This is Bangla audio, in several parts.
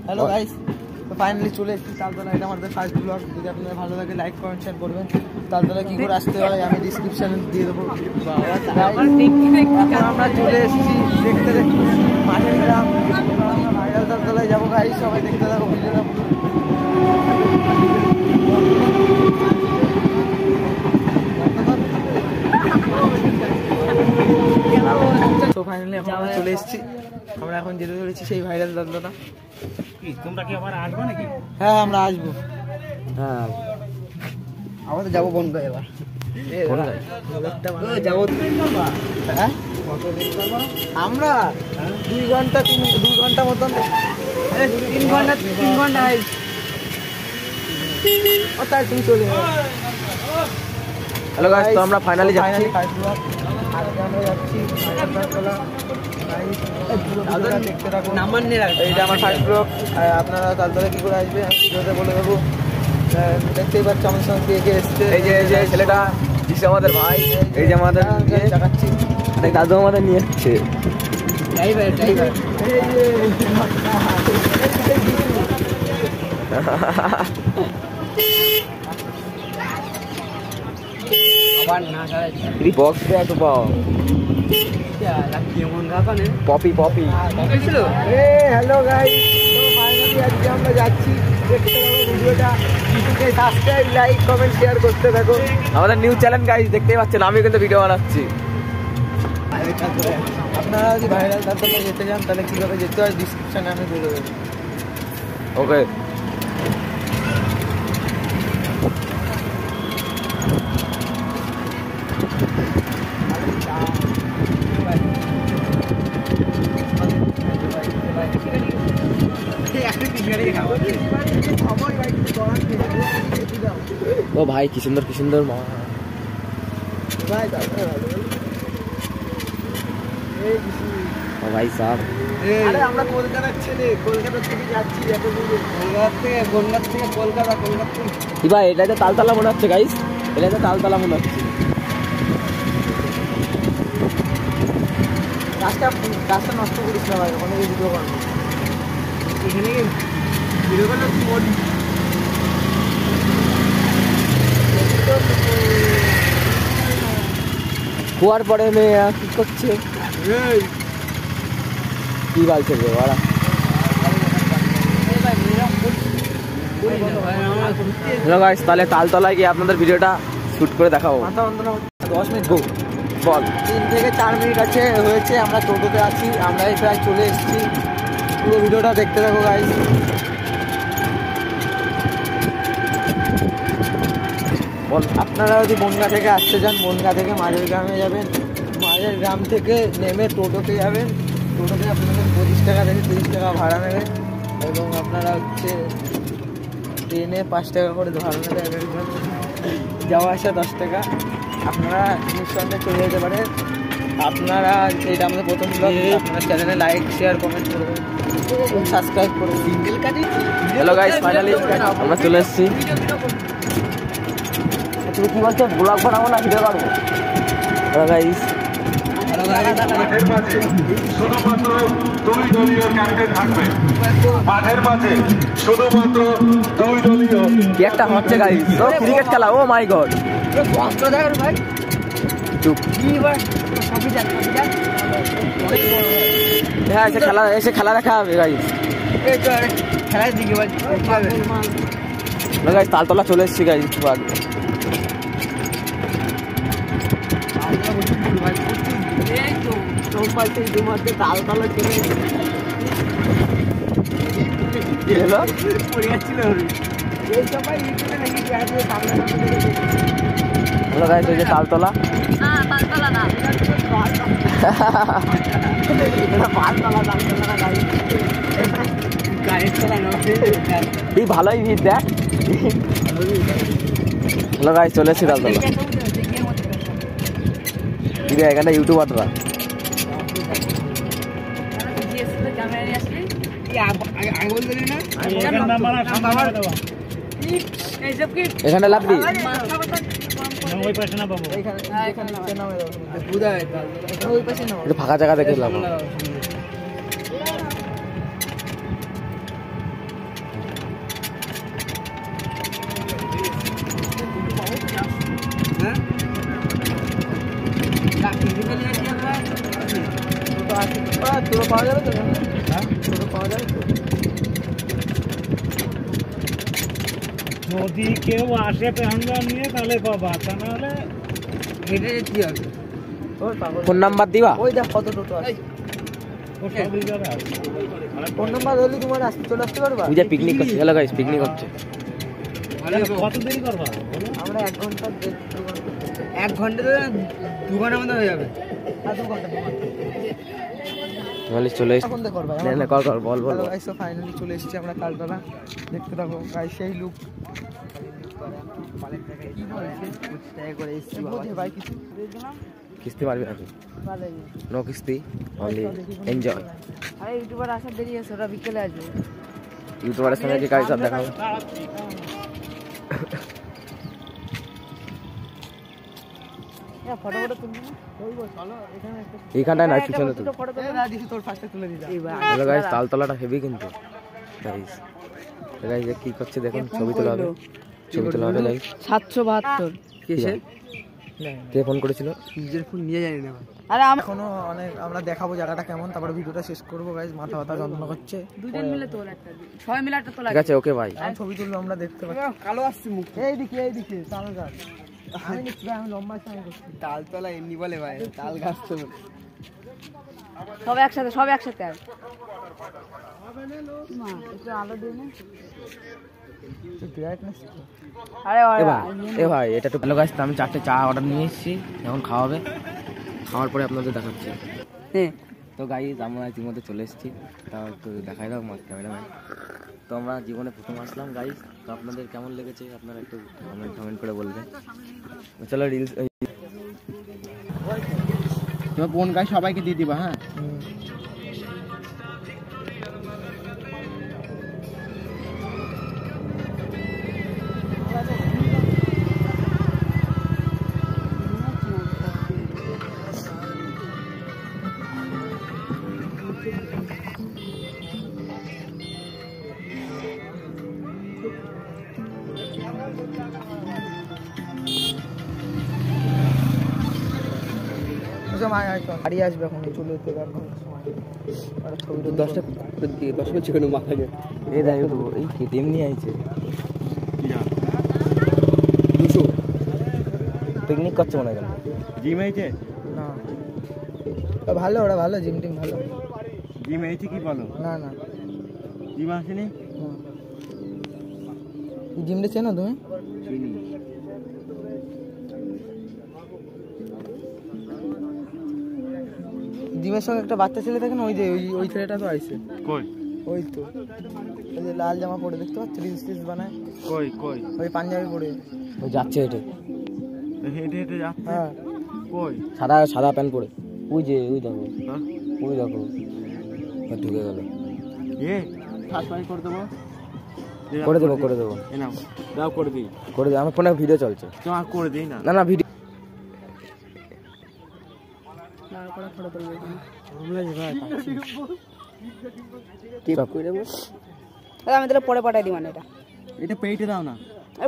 হ্যালো গাইস, তো ফাইনালি চলে এসেছি তালতলা। এটা আমাদের ফার্স্ট ব্লগ। যদি আপনাদের ভালো লাগে লাইক কমেন্ট শেয়ার করবেন। তালতলা কী করে আসতে হয় আমি ডিসক্রিপশানে দিয়ে দেবো। আমরা চলে এসেছি দেখতে দেখতে মাঠের গ্রাম। আমরা ভাইরাল তালতলায় যাবো গাইস, সবাই দেখতে থাকো ভিডিওটা। তো ফাইনালি এখন আমরা চলে এসেছি। আমরা এখন যেতে চলেছি সেই ভাইরাল তালতলা। তোমরা কি আবার আসবে নাকি? হ্যাঁ আমরা আসবো। হ্যাঁ আমরা তো যাবো বনগাঁ এবার। যাবো হ্যাঁ আমরা 2 ঘন্টা মতন। 3 ঘন্টা ও তাই তুমি চলে যাবে। হ্যালো গাইস, তো আমরা ফাইনালি যাচ্ছি। আজকে আমরা যাচ্ছি ভাইরাল তালতলা। দেখতে থাকুন। এইটা আমার ফার্স্ট ব্লগ। আপনারা তালতলা কী করে আসবে আমি ভিডিওতে বলে দেবো। দেখতেই পাচ্ছি আমার সঙ্গে কে কে এসছে। এই যে ছেলেটা দিচ্ছে আমাদের ভাই, এই যে আমাদের চাকাচ্ছি, দাদু আমাদের নিয়ে যাচ্ছে। বক্স একটু পাও পপি হ্যালো গাইস, তো ফাইনালি আজকে আমরা যাচ্ছি। দেখতে থাকো ভিডিওটা, সাবস্ক্রাইব লাইক কমেন্ট শেয়ার করতে থাকো। আমাদের নিউ চ্যানেল গাইস, দেখতেই পাচ্ছেন আমি কিন্তু ভিডিও বানাচ্ছি। আপনারা যদি ভাইরাল তালতলা যেতে চান তাহলে কীভাবে যেতে হয় ডিসক্রিপশানে আমি বলে দেবো। ওকে, ও ভাই কি সুন্দর মা। ও ভাই সাহেব, আমরা কলকাতার ছেলে, কলকাতা থেকে যাচ্ছি। কলকাতা থেকে কলকাতা কি ভাই, এটা তো তালতলা মনে হচ্ছে গাইস, এটা তো তালতলা মনে হচ্ছে। গাছটা নষ্ট করিস না ভাই, অনেকে ভিডিও করবো। এখানে ভিডিও করলে কুয়ার পরে মেয়ে কি করছে, কি বলছে রে বাড়া। হ্যালো গাইস, তাহলে তালতলায় গিয়ে আপনাদের ভিডিওটা শুট করে দেখাবো। 10 মিনিট গো বল। 3 থেকে 4 মিনিট আছে হয়েছে। আমরা টোটোতে আছি, আমরা প্রায় চলে এসেছি। পুরো ভিডিওটা দেখতে থাকো গাইস। বল। আপনারা যদি বনগাঁ থেকে আসতে চান, বনগাঁ থেকে মাঝের গ্রামে যাবেন। মাঝের গ্রাম থেকে নেমে টোটোতে যাবেন। টোটোতে আপনাদের 25 টাকা থেকে 30 টাকা ভাড়া নেবে, এবং আপনারা হচ্ছে ট্রেনে 5 টাকা করে ভাড়া নেবে এক একজন। যাওয়া আসা 10 টাকা। আপনারা নিঃসন্দেহে চলে যেতে পারেন। আপনারা এইটা আমাদের প্রথম ব্লগ। আপনার চ্যানেলে লাইক শেয়ার কমেন্ট করবেন, সাবস্ক্রাইব করে সিঙ্গেল কাটি। হ্যালো গাইস, ফাইনালি আমরা চলে এসেছি। তুমি কি বলছো, ব্লগ বানাবো না ভিডিও করবো? হ্যালো গাইস, শুধুমাত্র 2 দলীয় ক্যাপ্টেন থাকবে মাঠের মাঝে, শুধুমাত্র 2 দলীয়। কি একটা হচ্ছে গাইস, ও ক্রিকেট খেলা। ও মাই গড, ভাই চুপ। হ্যাঁ, এসে খেলা দেখা হবে গাইস। খেলার দিকে গাইস তালতলা চলে এসেছি গাইস। তালতলা চলে হ্যালো গাইস, এই যে তালতলা। এই ভালোই ভিড় দেখ। হ্যালো গাইস, চলে এসেছি তালতলা। এখানে ইউটিউবাররা এখানে লাভলি ফাঁকা জায়গা দেখে লাভ। যাবে তো? হ্যাঁ, টোটো পাওয়া যাবে তো? যদি কেউ আসে প্যান্ডেল নিয়ে তাহলে পাবা, তা নাহলে হেঁটে কি হবে? ওর পাগল। ফোন নাম্বার দিবা? ওই দেখ কত টোটো আছে। ও সব জায়গায় আছে। ফোন নাম্বার হলে তোমার চলে আসতে পারবা? ওই যে পিকনিক করছে, চলো গাইস পিকনিক হচ্ছে। কত দেরি করবা বলো? আমরা 1 ঘন্টা 1 ঘন্টা তো 2 ঘন্টার মধ্যে হয়ে যাবে। আর 2 ঘন্টা তাহলে চলে এসে এখন করবা? না না কল বল বল হ্যালো বল। গাইস, তো ফাইনালি চলে এসেছি আমরা তালতলা। দেখতে থাকো গাইস সেই লুক। কি বলছিস? 25 টাকা করে এসেছি বাবা। ভাই কিছু দিলাম? কিস্তি পারবি নাকি? ভালোই। নো কিস্তি, অনলি এনজয়। আরে ইউটিউবার আসার দেরি আছে, ওরা বিকেলে আসবে। ইউটিউবারের সঙ্গে কি কাজ সব দেখাবো? ফটো ফটো তুলবি না? তুলবো, চলো এখানে একটা এইখানটায় না পিছনে তুল। ফটো তুলে না দিছি, তোর ফার্স্টে তুলে দিলাম। হ্যালো গাইস, তালতলাটা হেভি কিন্তু গাইস। গাইস কি করছে দেখুন, ছবি তোলা হবে, ছবি তোলা হবে গাইস। 772 কিসে? কে ফোন করেছিল? নিজের ফোন নিয়ে জানি না। আরে এখনো অনেক আমরা দেখাবো জায়গাটা কেমন, তারপরে ভিডিওটা শেষ করবো গাইস। মাথা ব্যথা যন্ত্রণা করছে। দুজন মিলে তোল একটা, সবাই মিলে একটা তোলা। ঠিক আছে ওকে ভাই। আর ছবি তুলবো আমরা, দেখতে পাচ্ছি। কালো আসছে মুখ। এইদিকে তাল গাছ। আমি নিচ্ছি ভাই, আমি লম্বা সময় করছি। তালতলা এমনি বলে ভাই, তাল গাছ তো সব একসাথে আর মা একটু আলো দিও না। আরে এ ভাই এটা একটু হ্যালো গাইস, আমি 4টে চা অর্ডার নিয়ে এসেছি, এখন খাওয়াবে। খাওয়ার পরে আপনাদের দেখাচ্ছি। হ্যাঁ তো গাইস আমরা ইতিমধ্যে চলে এসেছি, তাও একটু দেখাই দাও আমার ক্যামেরাম্যান। তো আমরা জীবনে প্রথম আসলাম গাইস, তো আপনাদের কেমন লেগেছে আপনারা একটু কমেন্ট করে বলবেন। চলো রিলস তোমার বোন গাইস সবাইকে দিয়ে দিবা। হ্যাঁ হারিয়ে আসবে এখন, চলে যেতে হবে এখন। আর ছবিটা 10টা করছে কোনো মাথা গিয়ে এই দাই এই কেটিএম নিয়ে আইছে 200 পিকনিক করছে মনে হয়। জিম আইছে না, ভালো, ওরা ভালো, জিম টিম ভালো। জিম আইছে কি বলো? না জিম আসেনি? জিমটা চেনো তুমি? জিমের সঙ্গে একটা বাচ্চা ছেলে থাকে না, ওই যে ওই ছেলেটা তো আইছে। কই? ওই তো, ওই যে লাল জামা পরে, দেখতে পাচ্ছ? রিলস বানায়। কই? ওই পাঞ্জাবি পরে ওই যাচ্ছে হেঁটে হেঁটে যাচ্ছে। হ্যাঁ, কই? সাদা প্যান্ট পরে। ওই যে ওই দেখো, হ্যাঁ? ওই দেখো ঢুকে গেল। সাবস্ক্রাইব করে দেবো। করে দেবো এ নাও, দাও করে দিই। আমার ফোনে ভিডিও চলছে। তোমার করে দিই না। না ভিডিও দাঁড় করা ফটো তুলবে এখানে। আমি তাহলে পরে পাঠাই দিই, মানে এটা পেইটে দাও না।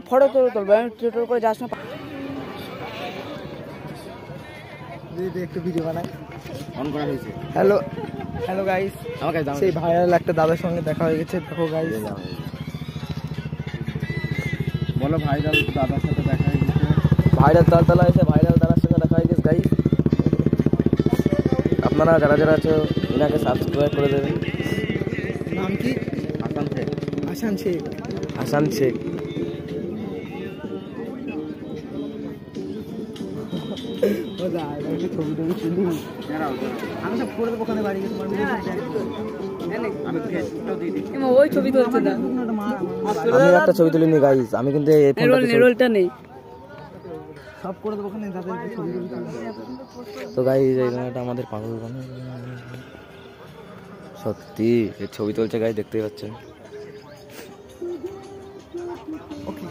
ফটো তুলবে, আমি টোটো করে যাস না। একটু ভিডিও বানায়। অন করা হয়েছে। হ্যালো গাইস, আমাকে সেই ভাইরাল একটা দাদার সঙ্গে দেখা হয়ে গেছে। দেখো গাইস, বলো ভাইরাল দাদার সাথে দেখা হয়ে গেছে। ভাইরাল তালতলা এসে ভাইরাল দাদার সঙ্গে দেখা হয়ে গেছে গাইস। আপনারা যারা আছো এনাকে সাবস্ক্রাইব করে দেবেন। নাম কি? হাসান শেখ। ছবি টবি তুলি, আমি সব করে দেবো ওখানে বাড়ি গিয়ে। তোমার ওই ছবি তুলছে না, আমি একটা ছবি তুলিনি গাইস, আমি কিন্তু এই ফোনটাতে রোলটা নেই। সব করে দেবো ওখানে, তাদের ছবি টবি তুলি। তো গাইস এই জায়গাটা আমাদের পাগল বানা সত্যি, এই ছবি তুলছে গাইস, দেখতেই পাচ্ছেন। ওকে